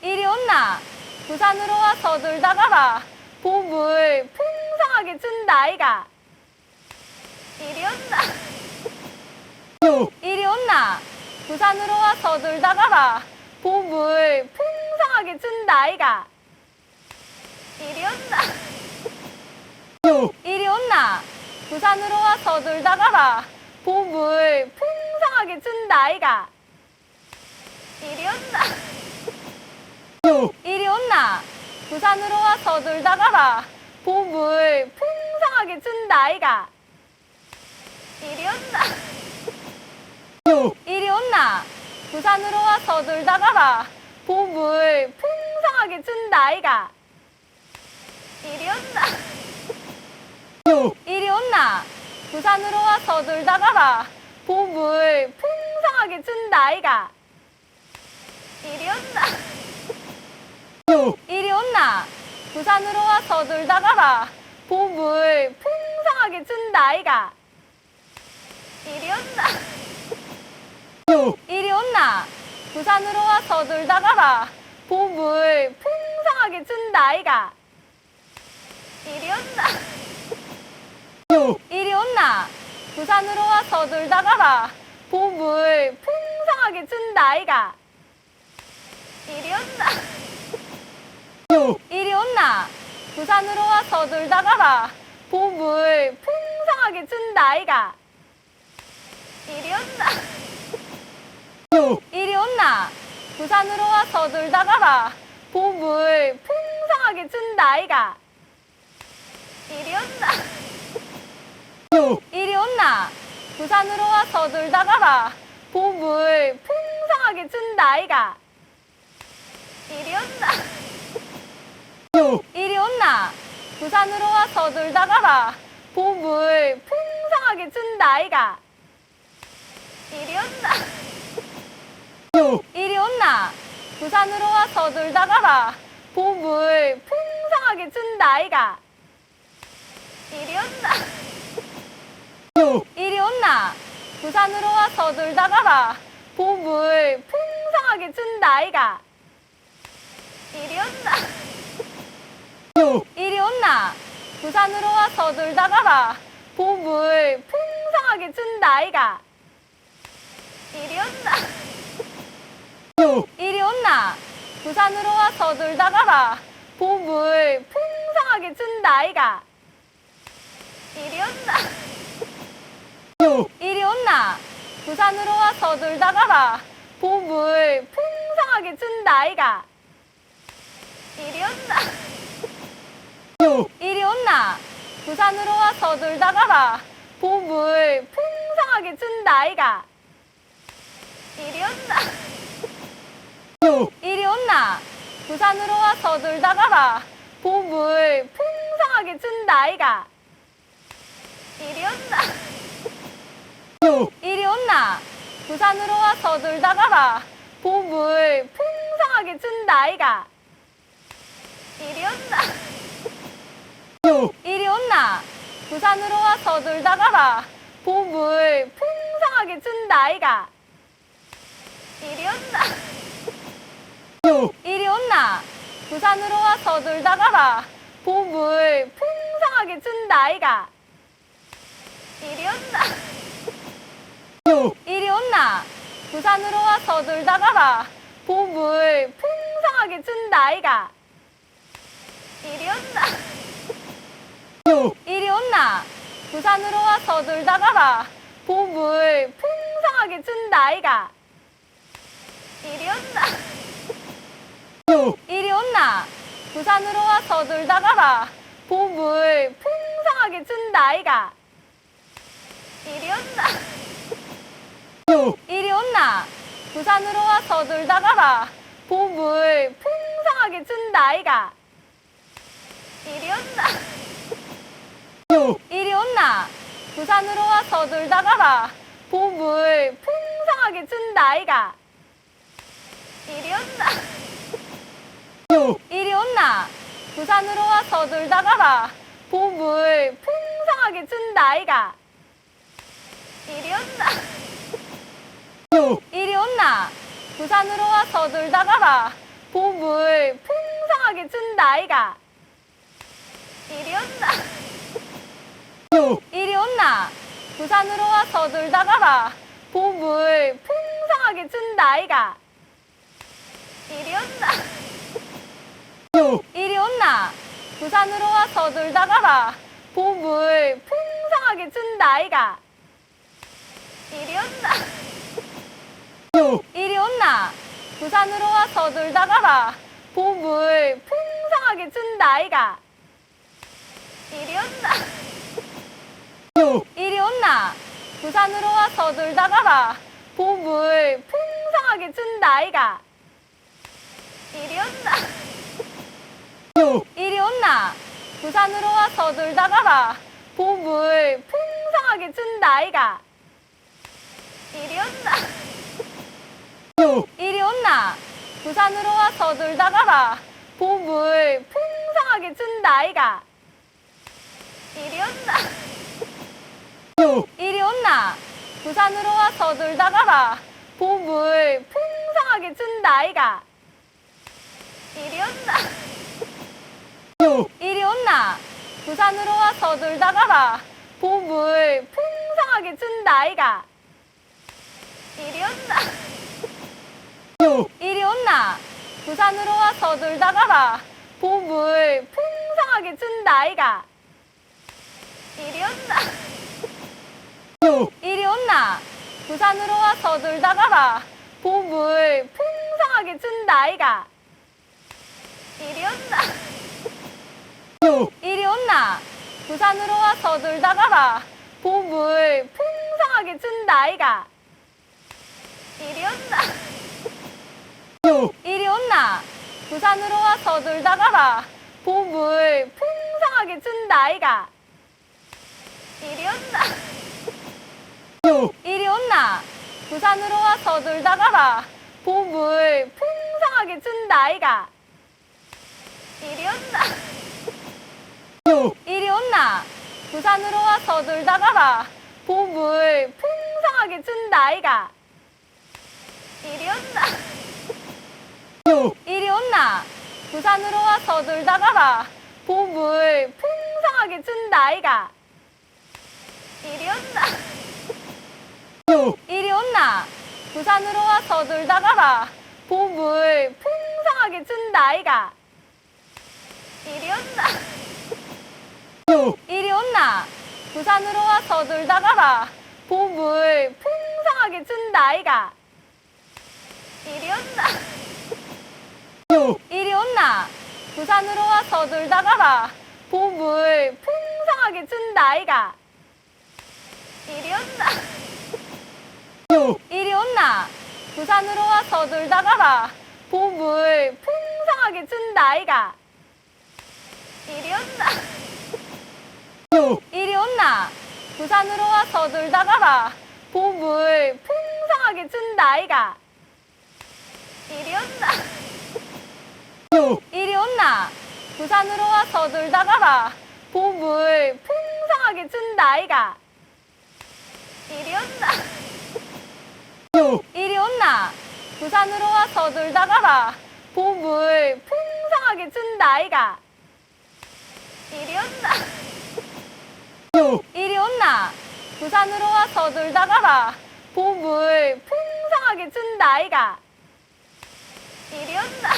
이리 온나 부산으로 와서 놀다 가라 봄을 풍성하게 준다 아이가 이리 온나 이리 온나 부산으로 와서 놀다 가라 봄을 풍성하게 준다 아이가 이리 온나 이리 온나 부산으로 와서 놀다 가라 봄을 풍성하게 준다 아이가 이리 온나 이리 온나 부산으로 와서 놀다 가라 봄을 풍성하게 준다 아이가 이리 온나 이리 온나 부산으로 와서 놀다 가라 봄을 풍성하게 준다 아이가 이리 온나 이리 온나 부산으로 와서 놀다 가라 봄을 풍성하게 준다 아이가 이리 온나 이리 온나 부산으로 와서 놀다 가라 봄을 풍성하게 준다 아이가 이리 온나 이리 온나 부산으로 와서 놀다 가라 봄을 풍성하게 준다 아이가 이리 온나 이리 온나 부산으로 와서 놀다 가라 봄을 풍성하게 준다 아이가 이리 온나 이리 온나 부산으로 와서 놀다 가라 봄을 풍성하게 준다 아이가 이리 온나 이리 온나 부산으로 와서 놀다 가라 봄을 풍성하게 준다 아이가 이리 온나 이리 온나 부산으로 와서 놀다 가라 봄을 풍성하게 준다 아이가 이리 온나 이리 온나 부산으로 와서 놀다 가라 봄을 풍성하게 준다 아이가 이리 온나 이리 온나 부산으로 와서 놀다 가라 봄을 풍성하게 준다 아이가 이리 온나 이리 온나 부산으로 와서 놀다 가라 봄을 풍성하게 준다 아이가 이리 온나 이리 온나 부산으로 와서 놀다 가라 봄을 풍성하게 준다 아이가 이리 온나 이리 온나 부산으로 와서 놀다 가라 봄을 풍성하게 준다 아이가 이리 온나 이리 온나 부산으로 와서 놀다 가라 봄을 풍성하게 준다 아이가 이리 온나 이리 온나 부산으로 와서 놀다 가라 봄을 풍성하게 준다 아이가 이리 온나 이리 온나 부산으로 와서 놀다 가라 봄을 풍성하게 준다 아이가 이리 온나 이리 온나 부산으로 와서 놀다 가라 봄을 풍성하게 준다 아이가 이리 온나 이리 온나 부산으로 와서 놀다 가라 봄을 풍성하게 준다 아이가 이리 온나 이리 온나 부산으로 와서 놀다 가라 봄을 풍성하게 준다 아이가 이리 온나 이리 온나 부산으로 와서 놀다 가라 봄을 풍성하게 준다 아이가 이리 온나 이리 온나 부산으로 와서 놀다 가라 봄을 풍성하게 준다 아이가 이리 온나 이리 온나 부산으로 와서 놀다 가라 봄을 풍성하게 준다 아이가. 이리 온나. 이리 온나. 부산으로 와서 놀다 가라. 봄을 풍성하게 준다 아이가. 이리 온나. 이리 온나. 부산으로 와서 놀다 가라. 봄을 풍성하게 준다 아이가. 이리 온나. 이리 온나. 부산으로 와서 놀다 가라. 봄을 풍성하게 준다 아이가. 이리 온나. 이리 온나. 부산으로 와서 놀다 가라. 봄을 풍성하게 준다 아이가. 이리 온나. 이리 온나. 부산으로 와서 놀다 가라. 봄을 풍성하게 준다 아이가. 이리 온나. 이리 온나. 부산으로 와서 놀다 가라. 봄을 풍성하게 준다 아이가. 이리 온나. 이리 온나. 부산으로 와서 놀다 가라. 봄을 풍성하게 준다 아이가. 이리 온나. 이리 온나. 부산으로 와서 놀다 가라. 봄을 풍성하게 준다 아이가. 이리 온나. 이리 온나. 부산으로 와서 놀다 가라. 봄을 풍성하게 준다 아이가. 이리 온나. 이리 온나. 부산으로 와서 놀다 가라. 봄을 풍성하게 준다 아이가. 이리 온나. 이리 온나. 부산으로 와서 놀다 가라. 봄을 풍성하게 준다 아이가. 이리 온나. 이리 온나. 부산으로 와서 놀다 가라. 봄을 풍성하게 준다 아이가. 이리 온나. 이리 온나. 부산으로 와서 놀다 가라. 봄을 풍성하게 준다 아이가. 이리 온나. 이리 온나. 부산으로 와서 놀다 가라. 봄을 풍성하게 준다 아이가. 이리 온나. 이리 온나. 부산으로 와서 놀다 가라. 봄을 풍성하게 준다 아이가. 이리 온나. 이리 온나. 부산으로 와서 놀다 가라. 봄을 풍성하게 준다 아이가. 이리 온나. 이리 온나. 부산으로 와서 놀다 가라. 봄을 풍성하게 준다 아이가. 이리 온나. 이리 온나. 부산으로 와서 놀다 가라. 봄을 풍성하게 준다 아이가. 이리 온나. 이리 온나. 부산으로 와서 놀다 가라. 봄을 풍성하게 준다 아이가. 이리 온나. 이리 온나. 부산으로 와서 놀다 가라. 봄을 풍성하게 준다 아이가. 이리 온나. 이리 온나. 부산으로 와서 놀다 가라. 봄을 풍성하게 준다 아이가. 이리 온나. 이리 온나. 부산으로 와서 놀다 가라. 봄을 풍성하게 준다 아이가. 이리 온나. 이리 온나. 부산으로 와서 놀다 가라. 봄을 풍성하게 준다 아이가. 이리 온나. 이리 온나. 부산으로 와서 놀다 가라. 봄을 풍성하게 준다 아이가. 이리 온나. 이리 온나. 부산으로 와서 놀다 가라. 봄을 풍성하게 준다 아이가. 이리 온나. 이리 온나. 부산으로 와서 놀다 가라. 봄을 풍성하게 준다 아이가. 이리 온나. 이리 온나. 부산으로 와서 놀다 가라. 봄을 풍성하게 준다 아이가. 이리 온나.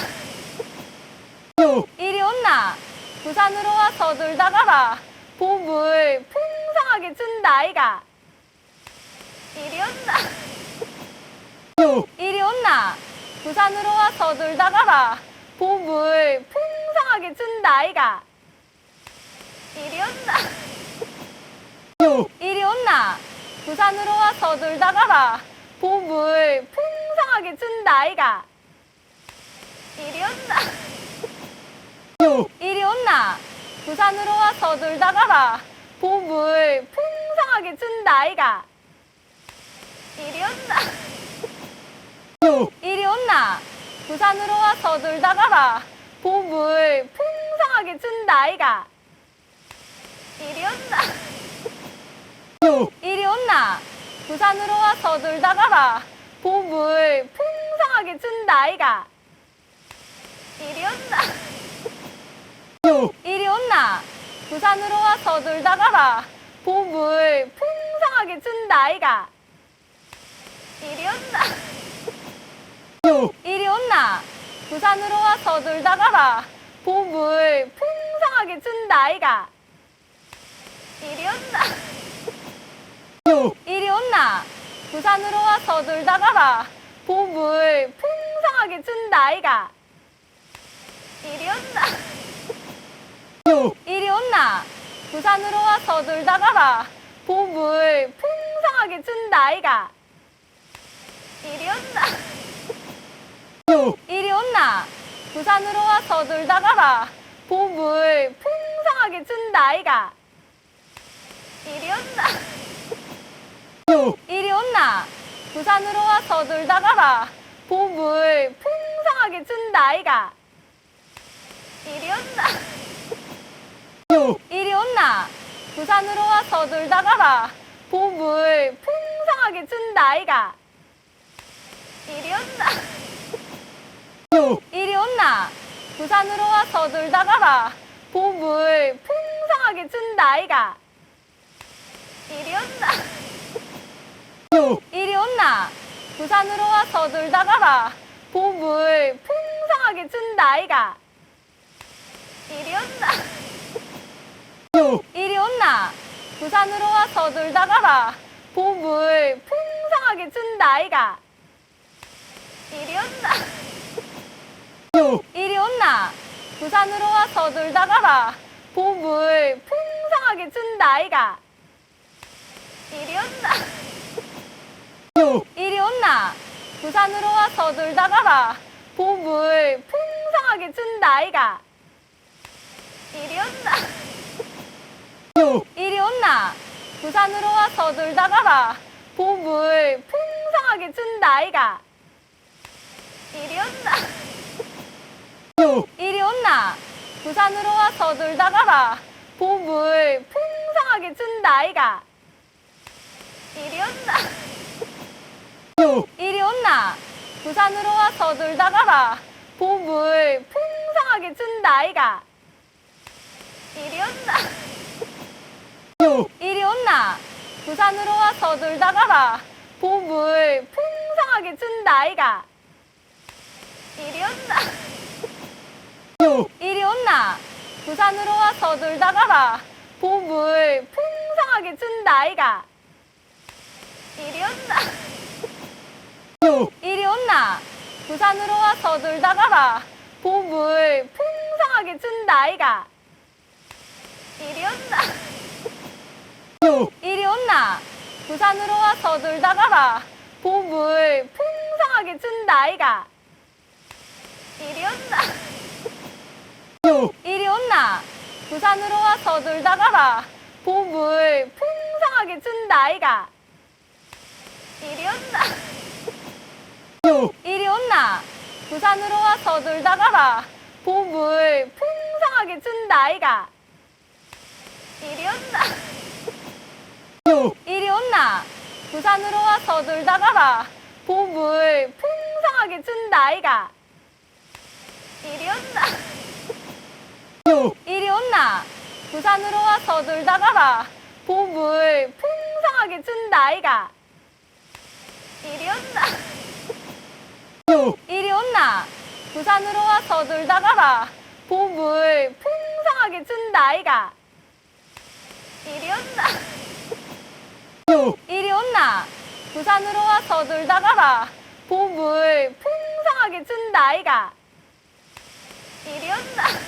이리 온나. 부산으로 와서 놀다 가라. 봄을 풍성하게 준다 아이가. 이리 온나. 이리 온나. 부산으로 와서 놀다 가라. 봄을 풍성하게 준다 아이가. 이리 온나? 이리 온나? 부산으로 와서 놀다 가라. 봄을 풍성하게 준다 아이가. 이리 온나? 이리 온나? 부산으로 와서 놀다 가라. 봄을 풍성하게 준다 아이가. 이리 온나? 이리 온나? 부산으로 와서 놀다 가라. 봄을 풍성하게 준다 아이가. 이리 온나? 이리 온나? 부산으로 와서 놀다 가라. 봄을 풍성하게 준다 아이가. 이리 온나? 이리 온나? 부산으로 와서 놀다 가라. 봄을 풍성하게 준다 아이가. 이리 온나? 이리 온나? 부산으로 와서 놀다 가라. 봄을 풍성하게 준다 아이가. 이리 온나? 이리 온나? 부산으로 와서 놀다 가라. 봄을 풍성하게 준다 아이가. 이리 온나? 이리 온나? 부산으로 와서 놀다 가라. 봄을 풍성하게 준다 아이가. 이리 온나? 이리 온나? 부산으로 와서 놀다 가라. 봄을 풍성하게 준다 아이가. 이리 온나? 이리 온나? 부산으로 와서 놀다 가라. 봄을 풍성하게 준다 아이가. 이리 온나? 이리 온나? 부산으로 와서 놀다 가라. 봄을 풍성하게 준다 아이가. 이리 온나? 이리 온나? 부산으로 와서 놀다 가라. 봄을 풍성하게 준다 아이가. 이리 온나? 이리 온나? 부산으로 와서 놀다 가라. 봄을 풍성하게 준다 아이가. 이리 온나? 이리 온나? 부산으로 와서 놀다 가라. 봄을 풍성하게 준다 아이가. 이리 온나? 이리 온나? 부산으로 와서 놀다 가라. 봄을 풍성하게 준다 아이가. 이리 온나? 이리 온나? 부산으로 와서 놀다 가라. 봄을 풍성하게 준다 아이가. 이리 온나? 이리 온나? 부산으로 와서 놀다 가라. 봄을 풍성하게 준다 아이가. 이리 온나? 이리 온나? 부산으로 와서 놀다 가라. 봄을 풍성하게 준다 아이가. 이리 온나? 이리 온나? 부산으로 와서 놀다 가라. 봄을 풍성하게 준다 아이가. 이리 온나? 이리 온나? 부산으로 와서 놀다 가라. 봄을 풍성하게 준다 아이가. 이리 온나? 이리 온나? 부산으로 와서 놀다 가라. 봄을 풍성하게 준다 아이가. 이리 온나? 이리 온나? 부산으로 와서 놀다 가라. 봄을 풍성하게 준다 아이가. 이리 온나? 이리 온나? 부산으로 와서 놀다 가라. 봄을 풍성하게 준다 아이가. 이리 온나? 이리 온나? 부산으로 와서 놀다 가라. 봄을 풍성하게 준다 아이가. 이리 온나? 이리 온나? 부산으로 와서 놀다 가라. 봄을 풍성하게 준다 아이가. 이리 온나? 이리 온나? 부산으로 와서 놀다 가라. 봄을 풍성하게 준다 아이가. 이리 온나? 이리 온나? 부산으로 와서 놀다 가라. 봄을 풍성하게 준다 아이가. 이리 온나? 이리 온나? 부산으로 와서 놀다 가라. 봄을 풍성하게 준다 아이가. 이리 온나? 이리 온나? 부산으로 와서 놀다 가라. 봄을 풍성하게 준다 아이가. 이리 온나?